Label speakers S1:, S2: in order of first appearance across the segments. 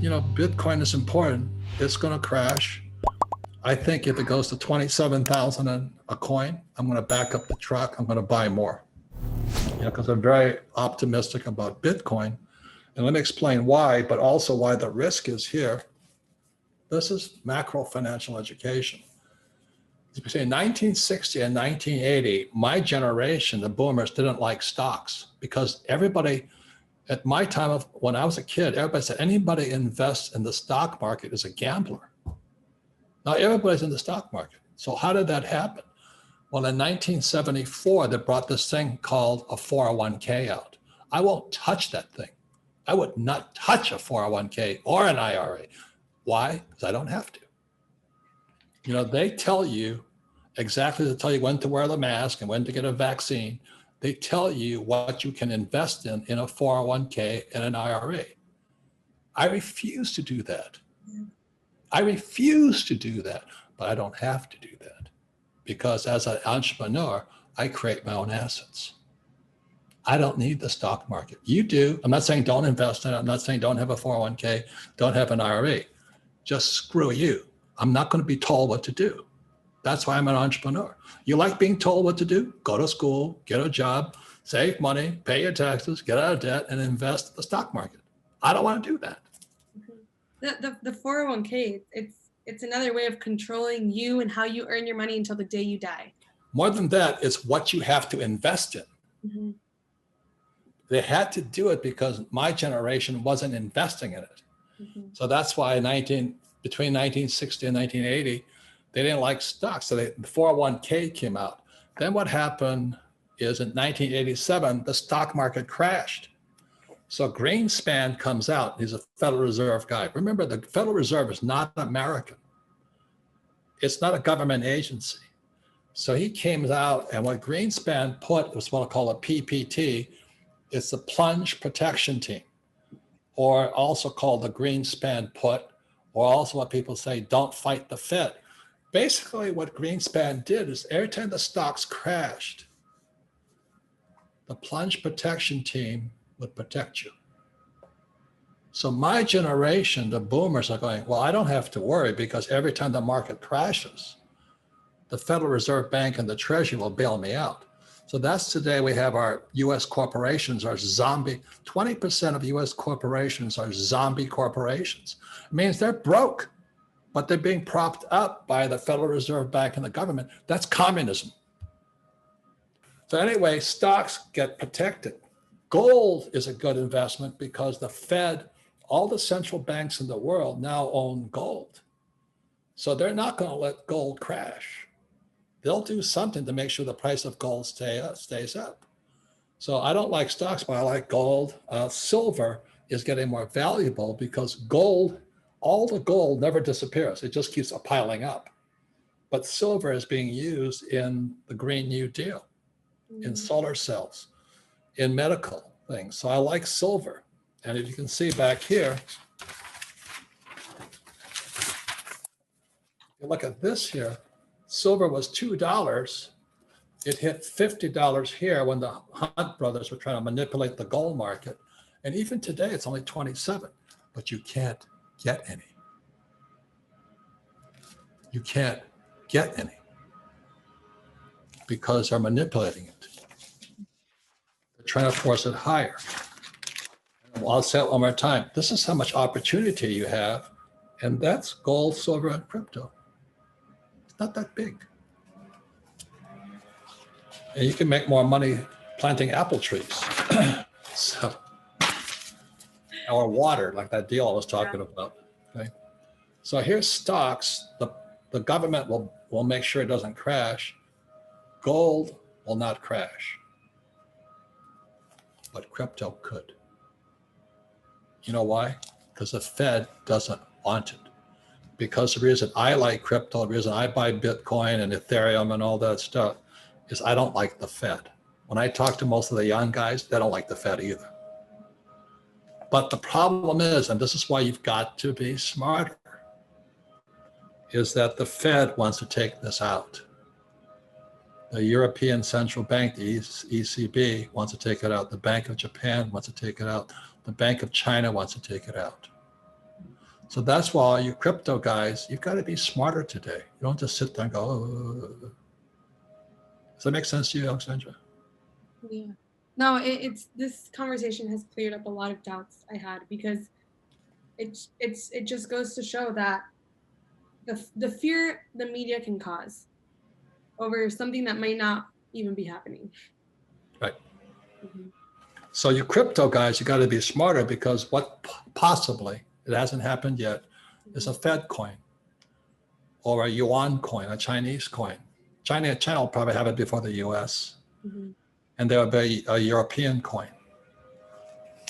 S1: Bitcoin is important. It's going to crash. I think if it goes to 27,000 a coin, I'm going to back up the truck. I'm going to buy more, because I'm very optimistic about Bitcoin. And let me explain why, but also why the risk is here. This is macro financial education. Between 1960 and 1980, my generation, the boomers, didn't like stocks because everybody, at my time of when I was a kid, everybody said anybody invests in the stock market is a gambler. Now everybody's in the stock market. So how did that happen? Well, in 1974, they brought this thing called a 401k out. I won't touch that thing. I would not touch a 401k or an IRA. Why? Because I don't have to. They tell you exactly, they tell you when to wear the mask and when to get a vaccine. They tell you what you can invest in a 401k and an IRA. I refuse to do that. I refuse to do that, but I don't have to do that because as an entrepreneur, I create my own assets. I don't need the stock market. You do. I'm not saying don't invest in it. I'm not saying don't have a 401k, don't have an IRA. Just screw you. I'm not going to be told what to do. That's why I'm an entrepreneur. You like being told what to do? Go to school, get a job, save money, pay your taxes, get out of debt, and invest in the stock market. I don't want to do that.
S2: The 401k, it's another way of controlling you and how you earn your money until the day you die.
S1: More than that, it's what you have to invest in.
S2: Mm-hmm.
S1: They had to do it because my generation wasn't investing in it.
S2: Mm-hmm.
S1: So that's why between 1960 and 1980, they didn't like stocks. So the 401k came out. Then what happened is in 1987, the stock market crashed. So Greenspan comes out. He's a Federal Reserve guy. Remember, the Federal Reserve is not American. It's not a government agency. So he came out, and what Greenspan put was what I call a PPT. It's the plunge protection team, or also called the Greenspan put, or also what people say, don't fight the Fed. Basically, what Greenspan did is every time the stocks crashed, the plunge protection team would protect you. So my generation, the boomers, are going, well, I don't have to worry because every time the market crashes, the Federal Reserve Bank and the Treasury will bail me out. So that's today we have our US corporations are zombie. 20% of US corporations are zombie corporations. It means they're broke, but they're being propped up by the Federal Reserve Bank and the government. That's communism. So anyway, stocks get protected. Gold is a good investment because the Fed, all the central banks in the world now own gold. So they're not going to let gold crash. They'll do something to make sure the price of gold stays up. So I don't like stocks, but I like gold. Silver is getting more valuable because gold, all the gold never disappears. It just keeps piling up. But silver is being used in the Green New Deal, in solar cells, in medical things. So I like silver. And if you can see back here, you look at this here, silver was $2. It hit $50 here when the Hunt brothers were trying to manipulate the gold market. And even today, it's only 27, but you can't get any. You can't get any because they're manipulating it. They're trying to force it higher. I'll say it one more time. This is how much opportunity you have, and that's gold, silver, and crypto. It's not that big. And you can make more money planting apple trees. So, or water, like that deal I was talking about. Okay. So here's stocks. The government will make sure it doesn't crash. Gold will not crash, but crypto could. You know why? Because the Fed doesn't want it. Because the reason I like crypto, the reason I buy Bitcoin and Ethereum and all that stuff is I don't like the Fed. When I talk to most of the young guys, they don't like the Fed either. But the problem is, and this is why you've got to be smarter, is that the Fed wants to take this out. The European Central Bank, the ECB, wants to take it out. The Bank of Japan wants to take it out. The Bank of China wants to take it out. So that's why you crypto guys, you've got to be smarter today. You don't just sit there and go, oh. Does that make sense to you, Alexandra?
S2: Yeah. No, it's this conversation has cleared up a lot of doubts I had, because it just goes to show that the fear the media can cause over something that might not even be happening.
S1: Right.
S2: Mm-hmm.
S1: So you crypto guys, you got to be smarter, because what possibly, it hasn't happened yet, is a Fed coin or a yuan coin, a Chinese coin. China will probably have it before the US.
S2: Mm-hmm.
S1: And there will be a European coin.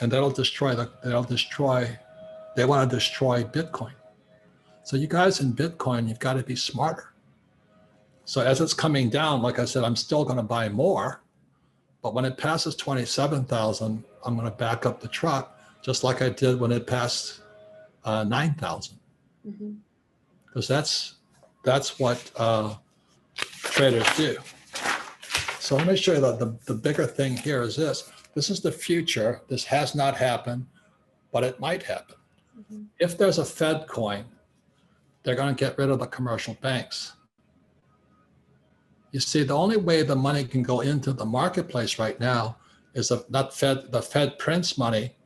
S1: And they want to destroy Bitcoin. So you guys in Bitcoin, you've got to be smarter. So as it's coming down, like I said, I'm still going to buy more. But when it passes 27,000, I'm going to back up the truck, just like I did when it passed 9,000.
S2: Mm-hmm.
S1: Because that's what traders do. So let me show you the bigger thing here is this. This is the future. This has not happened, but it might happen.
S2: Mm-hmm.
S1: If there's a Fed coin, they're going to get rid of the commercial banks. You see, the only way the money can go into the marketplace right now is the Fed prints money.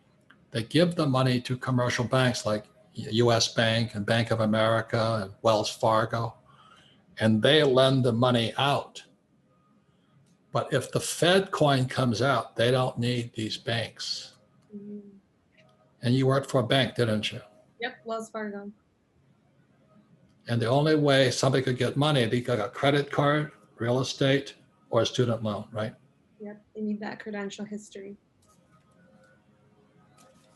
S1: They give the money to commercial banks like US Bank and Bank of America and Wells Fargo, and they lend the money out. But if the Fed coin comes out, they don't need these banks.
S2: Mm-hmm.
S1: And you worked for a bank, didn't you?
S2: Yep, Wells Fargo.
S1: And the only way somebody could get money, they got a credit card, real estate, or a student loan, right?
S2: Yep, they need that credential history.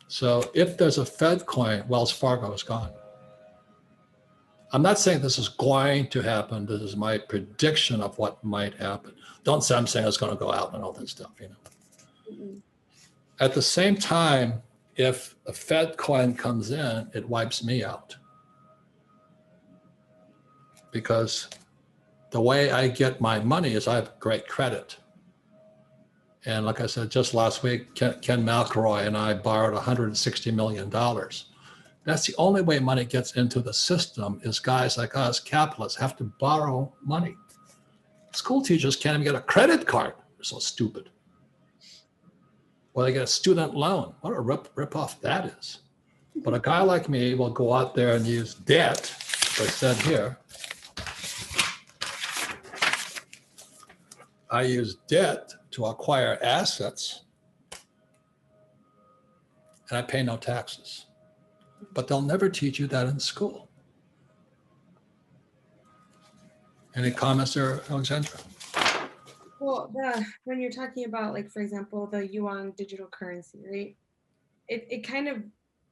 S1: So if there's a Fed coin, Wells Fargo is gone. I'm not saying this is going to happen. This is my prediction of what might happen. Don't say I'm saying it's going to go out and all that stuff, you know.
S2: Mm-hmm.
S1: At the same time, if a Fed coin comes in, it wipes me out. Because the way I get my money is I have great credit. And like I said, just last week, Ken McElroy and I borrowed $160 million. That's the only way money gets into the system, is guys like us, capitalists, have to borrow money. School teachers can't even get a credit card. They're so stupid. Or they get a student loan. What a rip off that is. But a guy like me will go out there and use debt, as I said here. I use debt to acquire assets, and I pay no taxes. But they'll never teach you that in school. Any comments there, Alexandra?
S2: Well, when you're talking about, like, for example, the yuan digital currency, right? It kind of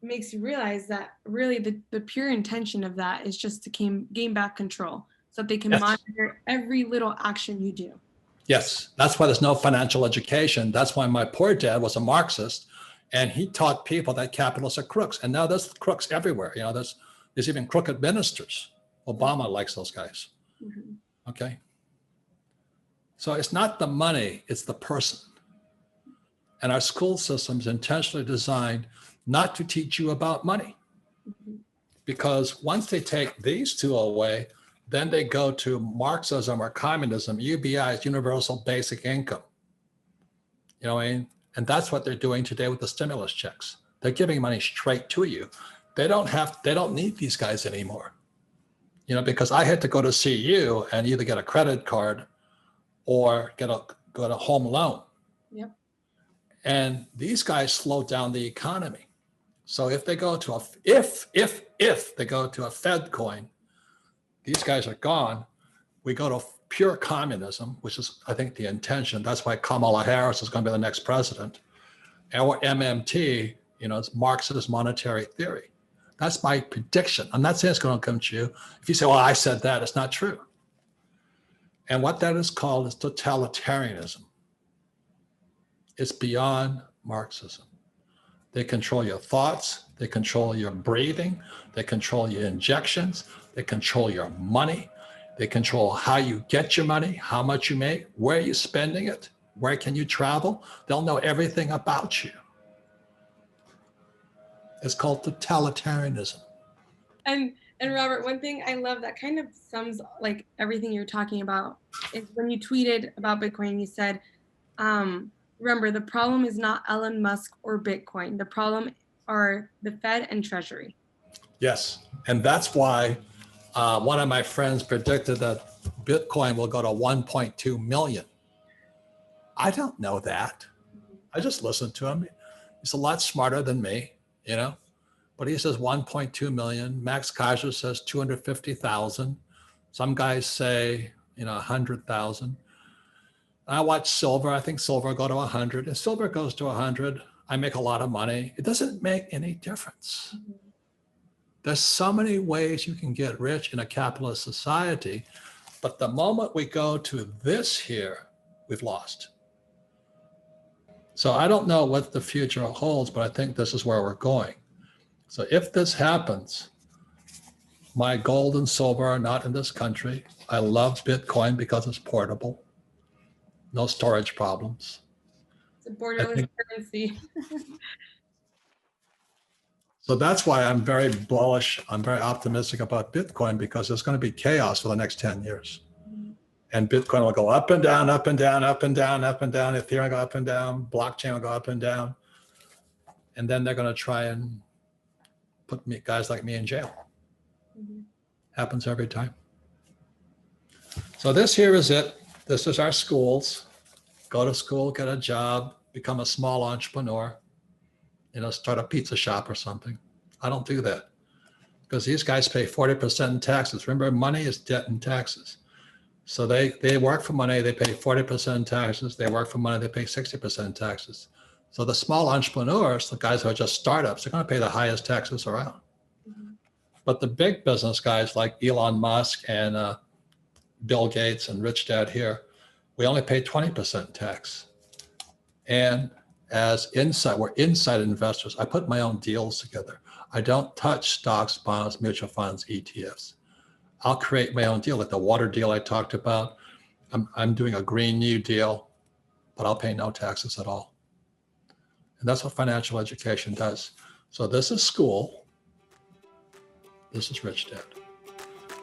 S2: makes you realize that really the pure intention of that is just to gain back control, so that they can monitor every little action you do.
S1: Yes, that's why there's no financial education. That's why my poor dad was a Marxist, and he taught people that capitalists are crooks. And now there's crooks everywhere. You know, there's even crooked ministers. Obama likes those guys.
S2: Mm-hmm.
S1: Okay. So it's not the money, it's the person. And our school system's intentionally designed not to teach you about money.
S2: Mm-hmm.
S1: Because once they take these two away, then they go to Marxism or communism. UBI is universal basic income. You know what I mean? And that's what they're doing today with the stimulus checks. They're giving money straight to you. They don't need these guys anymore. You know, because I had to go to see you and either get a credit card or get a home loan.
S2: Yep.
S1: And these guys slow down the economy. So if they go to if they go to a Fed coin, these guys are gone. We go to pure communism, which is, I think, the intention. That's why Kamala Harris is going to be the next president. Or MMT, you know, it's Marxist monetary theory. That's my prediction. I'm not saying it's going to come true. If you say, well, I said that, it's not true. And what that is called is totalitarianism. It's beyond Marxism. They control your thoughts. They control your breathing. They control your injections. They control your money. They control how you get your money, how much you make, where you're spending it, where can you travel. They'll know everything about you. It's called totalitarianism.
S2: And Robert, one thing I love that kind of sums like everything you're talking about is when you tweeted about Bitcoin, you said, remember, the problem is not Elon Musk or Bitcoin. The problem are the Fed and Treasury.
S1: Yes. And that's why one of my friends predicted that Bitcoin will go to 1.2 million. I don't know that. I just listened to him. He's a lot smarter than me, you know, but he says 1.2 million. Max Kaiser says 250,000. Some guys say, 100,000. I watch silver. I think silver will go to 100. If silver goes to 100, I make a lot of money. It doesn't make any difference. There's so many ways you can get rich in a capitalist society, but the moment we go to this here, we've lost. So I don't know what the future holds, but I think this is where we're going. So if this happens, my gold and silver are not in this country. I love Bitcoin because it's portable, no storage problems.
S2: It's a borderless currency.
S1: So that's why I'm very bullish. I'm very optimistic about Bitcoin because there's going to be chaos for the next 10 years. And Bitcoin will go up and down, up and down, up and down, up and down. Ethereum will go up and down. Blockchain will go up and down. And then they're going to try and put guys like me in jail. Happens every time. So this here is it. This is our schools. Go to school, get a job, become a small entrepreneur, start a pizza shop or something. I don't do that because these guys pay 40% in taxes. Remember, money is debt and taxes. So they work for money, they pay 40% in taxes. They work for money, they pay 60% in taxes. So the small entrepreneurs, the guys who are just startups, they're going to pay the highest taxes around. But the big business guys like Elon Musk and Bill Gates and Rich Dad here, we only pay 20% tax. And we're inside investors. I put my own deals together. I don't touch stocks, bonds, mutual funds, ETFs. I'll create my own deal, like the water deal I talked about. I'm doing a Green New Deal, but I'll pay no taxes at all. And that's what financial education does. So this is school. This is Rich Dad.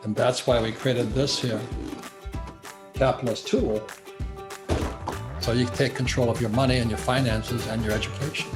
S1: And that's why we created this here capitalist tool. So you can take control of your money and your finances and your education.